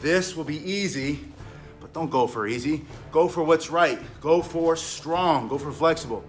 This will be easy, but don't go for easy. Go for what's right. Go for strong, go for flexible.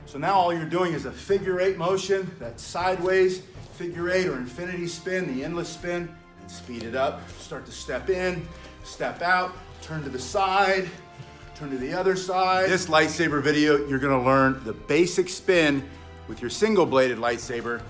So now all you're doing is a figure eight motion, that sideways figure eight or infinity spin, the endless spin, and speed it up. Start to step in, step out, turn to the side, turn to the other side. This lightsaber video, you're gonna learn the basic spin with your single-bladed lightsaber,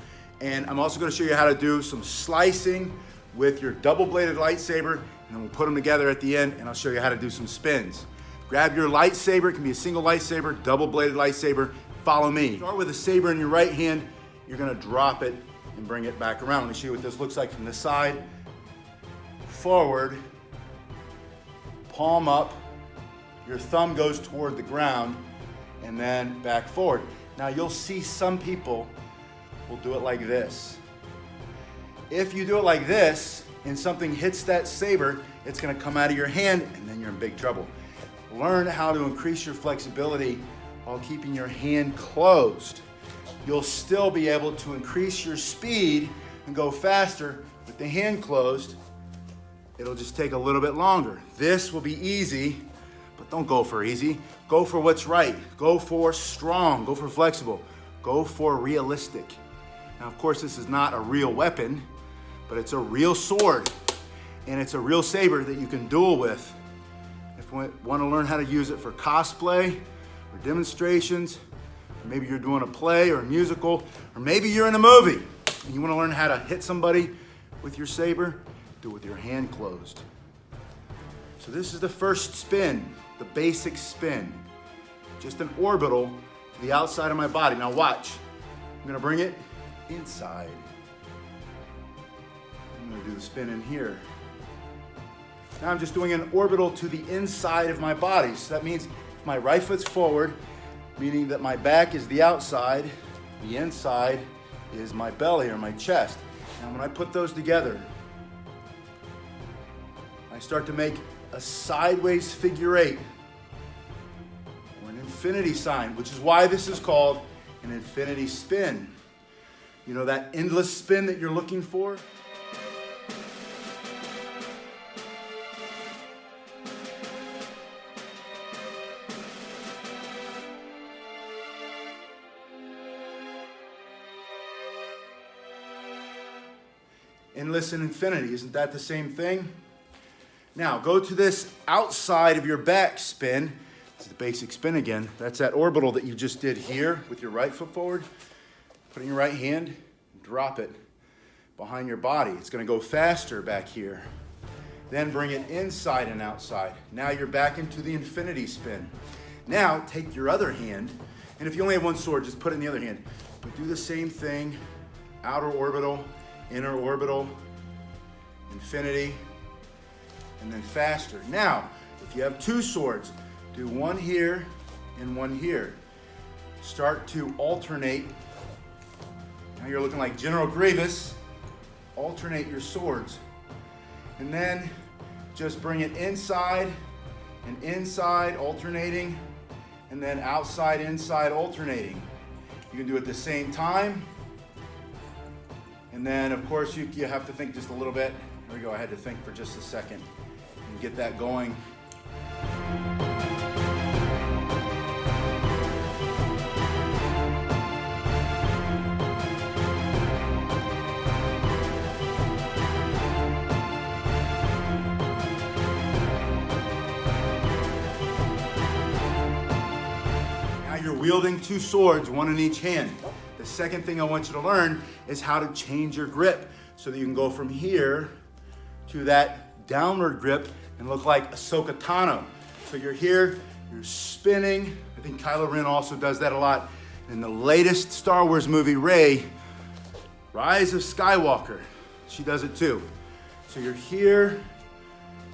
and I'm also gonna show you how to do some slicing with your double-bladed lightsaber, and then we'll put them together at the end, and I'll show you how to do some spins. Grab your lightsaber, it can be a single lightsaber, double-bladed lightsaber, follow me. Start with a saber in your right hand, you're gonna drop it and bring it back around. Let me show you what this looks like from the side. Forward, palm up, your thumb goes toward the ground, and then back forward. Now you'll see some people will do it like this. If you do it like this and something hits that saber, it's gonna come out of your hand and then you're in big trouble. Learn how to increase your flexibility while keeping your hand closed. You'll still be able to increase your speed and go faster with the hand closed. It'll just take a little bit longer. This will be easy, but don't go for easy. Go for what's right. Go for strong. Go for flexible. Go for realistic. Now, of course, this is not a real weapon, but it's a real sword, and it's a real saber that you can duel with. If you want to learn how to use it for cosplay or demonstrations, or maybe you're doing a play or a musical, or maybe you're in a movie and you want to learn how to hit somebody with your saber, do it with your hand closed. So this is the first spin, the basic spin. Just an orbital to the outside of my body. Now watch. I'm gonna bring it inside. I'm gonna do the spin in here. Now I'm just doing an orbital to the inside of my body. So that means my right foot's forward, meaning that my back is the outside, the inside is my belly or my chest. Now when I put those together, I start to make a sideways figure eight or an infinity sign, which is why this is called an infinity spin. You know that endless spin that you're looking for? Endless and infinity, isn't that the same thing? Now go to this outside of your back spin. It's the basic spin again. That's that orbital that you just did here with your right foot forward. Put it in your right hand, drop it behind your body. It's gonna go faster back here. Then bring it inside and outside. Now you're back into the infinity spin. Now take your other hand, and if you only have one sword, just put it in the other hand. But do the same thing, outer orbital, inner orbital, infinity, and then faster. Now, if you have two swords, do one here and one here. Start to alternate. Now you're looking like General Grievous. Alternate your swords. And then just bring it inside and inside, alternating, and then outside, inside, alternating. You can do it at the same time. And then, of course, you have to think just a little bit. Here we go, I had to think for just a second and get that going. Now you're wielding two swords, one in each hand. The second thing I want you to learn is how to change your grip so that you can go from here to that downward grip and look like Ahsoka Tano. So you're here, you're spinning. I think Kylo Ren also does that a lot. In the latest Star Wars movie, Rey, Rise of Skywalker, she does it too. So you're here,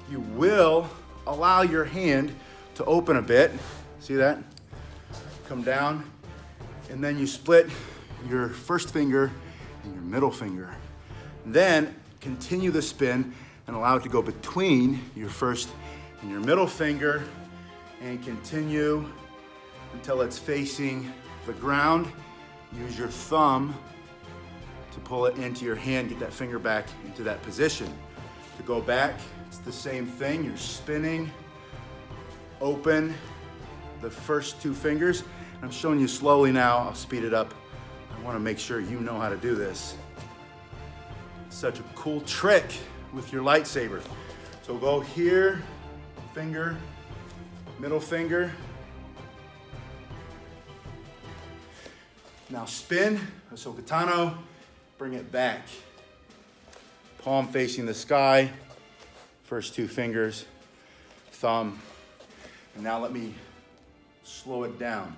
you will allow your hand to open a bit. See that? Come down, and then you split your first finger and your middle finger. Then continue the spin and allow it to go between your first and your middle finger and continue until it's facing the ground. Use your thumb to pull it into your hand, get that finger back into that position. To go back, it's the same thing. You're spinning, open the first two fingers. I'm showing you slowly now. I'll speed it up. I want to make sure you know how to do this. Such a cool trick with your lightsaber. So go here, finger, middle finger. Now spin, Ahsoka Tano, bring it back. Palm facing the sky, first two fingers, thumb. And now let me slow it down.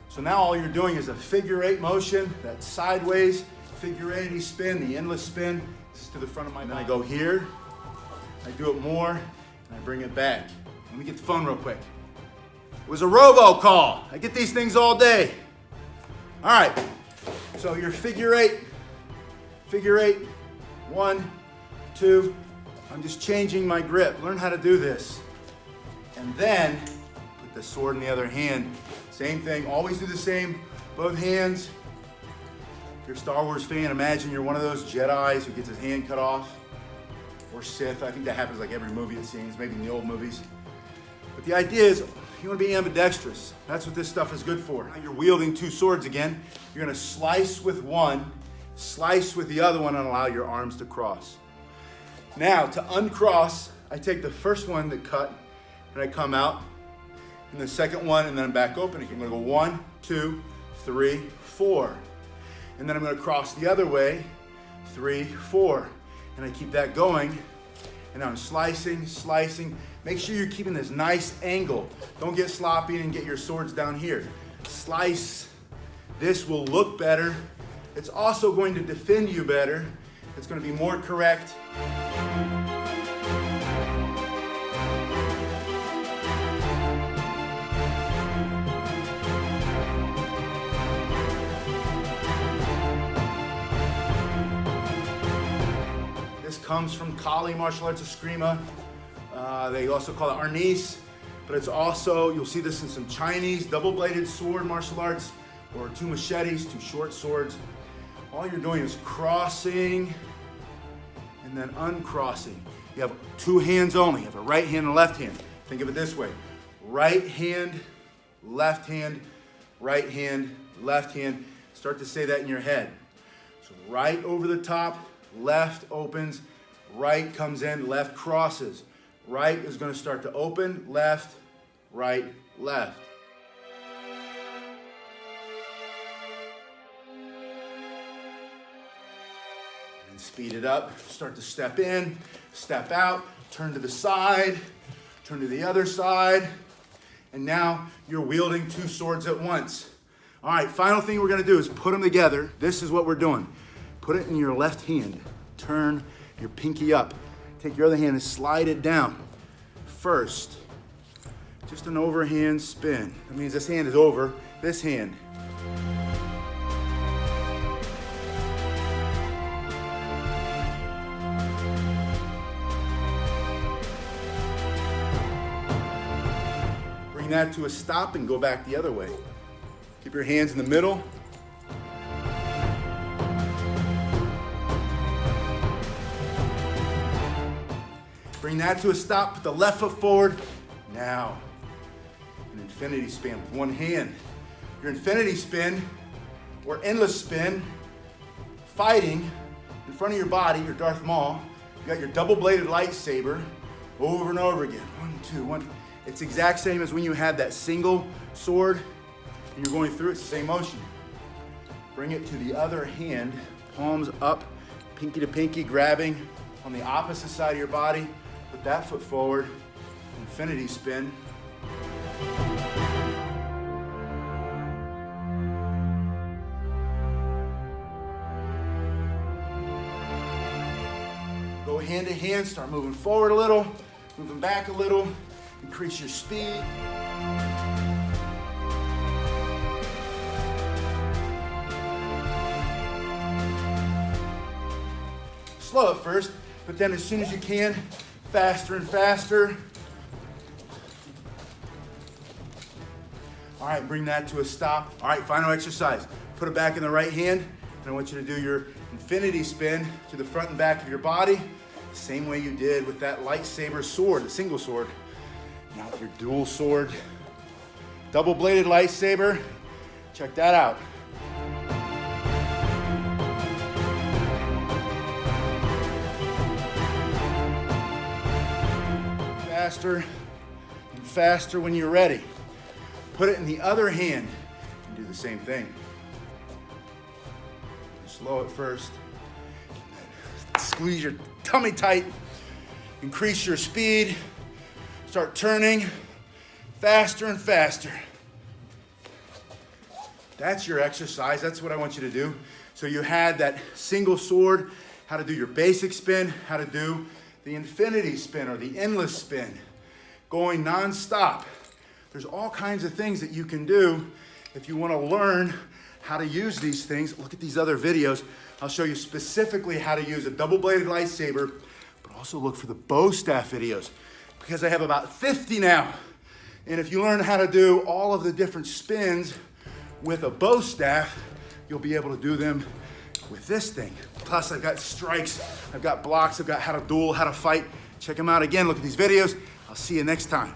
So now all you're doing is a figure eight motion, that sideways figure 80 spin, the endless spin. This is to the front of my mouth. Then I go here, I do it more, and I bring it back. Let me get the phone real quick. It was a robocall. I get these things all day. All right, so your figure eight, 1, 2. I'm just changing my grip. Learn how to do this. And then put the sword in the other hand. Same thing, always do the same, both hands. If you're a Star Wars fan, imagine you're one of those Jedis who gets his hand cut off, or Sith. I think that happens like every movie it seems, maybe in the old movies. But the idea is you want to be ambidextrous. That's what this stuff is good for. Now you're wielding two swords again. You're going to slice with one, slice with the other one, and allow your arms to cross. Now to uncross, I take the first one that cut, and I come out. And the second one, and then I'm back open again. I'm gonna go 1, 2, 3, 4. And then I'm gonna cross the other way, 3, 4. And I keep that going. And I'm slicing. Make sure you're keeping this nice angle. Don't get sloppy and get your swords down here. Slice. This will look better. It's also going to defend you better. It's gonna be more correct. Comes from Kali martial arts, Eskrima. They also call it Arnis, but it's also, you'll see this in some Chinese double-bladed sword martial arts, or two machetes, two short swords. All you're doing is crossing and then uncrossing. You have two hands only. You have a right hand and a left hand. Think of it this way. Right hand, left hand, right hand, left hand. Start to say that in your head. So right over the top, left opens, right comes in, left crosses. Right is going to start to open, left, right, left. And speed it up, start to step in, step out, turn to the side, turn to the other side, and now you're wielding two swords at once. All right, final thing we're going to do is put them together. This is what we're doing. Put it in your left hand. Turn your pinky up. Take your other hand and slide it down. First, just an overhand spin. That means this hand is over this hand. Bring that to a stop and go back the other way. Keep your hands in the middle. Bring that to a stop, put the left foot forward. Now, an infinity spin with one hand. Your infinity spin, or endless spin, fighting in front of your body, your Darth Maul. You got your double-bladed lightsaber over and over again. 1, 2, 1. It's the exact same as when you had that single sword and you're going through, it's the same motion. Bring it to the other hand, palms up pinky to pinky, grabbing on the opposite side of your body. Put that foot forward, infinity spin. Go hand to hand, start moving forward a little, moving back a little, increase your speed. Slow at first, but then as soon as you can, faster and faster. All right, bring that to a stop. All right, final exercise. Put it back in the right hand, and I want you to do your infinity spin to the front and back of your body, same way you did with that lightsaber sword, the single sword. Now with your dual sword, double-bladed lightsaber. Check that out. Faster and faster when you're ready. Put it in the other hand and do the same thing. Slow at first. Squeeze your tummy tight. Increase your speed. Start turning faster and faster. That's your exercise. That's what I want you to do. So you had that single sword, how to do your basic spin, how to do the infinity spin or the endless spin, going non-stop. There's all kinds of things that you can do if you want to learn how to use these things. Look at these other videos. I'll show you specifically how to use a double-bladed lightsaber, but also look for the bow staff videos because I have about 50 now. And if you learn how to do all of the different spins with a bow staff, you'll be able to do them with this thing. Plus, I've got strikes, I've got blocks, I've got how to duel, how to fight. Check them out again. Look at these videos. I'll see you next time.